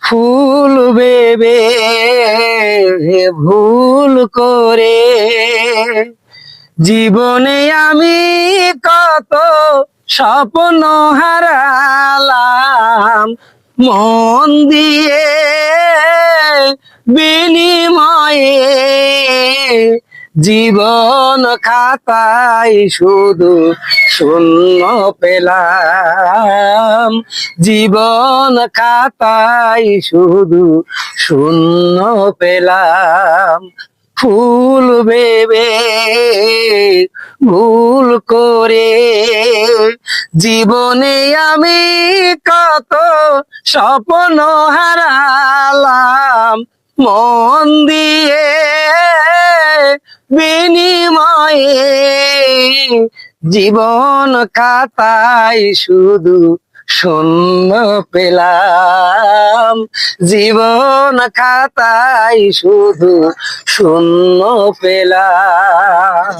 ফুল ভেবে ভুল করে জীবনে আমি কত স্বপ্ন হারালাম, মন দিয়ে বিনিময়ে জীবন খাতায় শুধু শূন্য পেলাম, জীবন খাতায় শুধু শূন্য পেলাম। ফুল ভেবে ভুল করে জীবনে আমি কত স্বপ্ন হারালাম, মন দিয়ে বিনিময়ে জীবন খাতায় শুধু শূন্য পেলাম, জীবন খাতায় শুধু শূন্য পেলাম।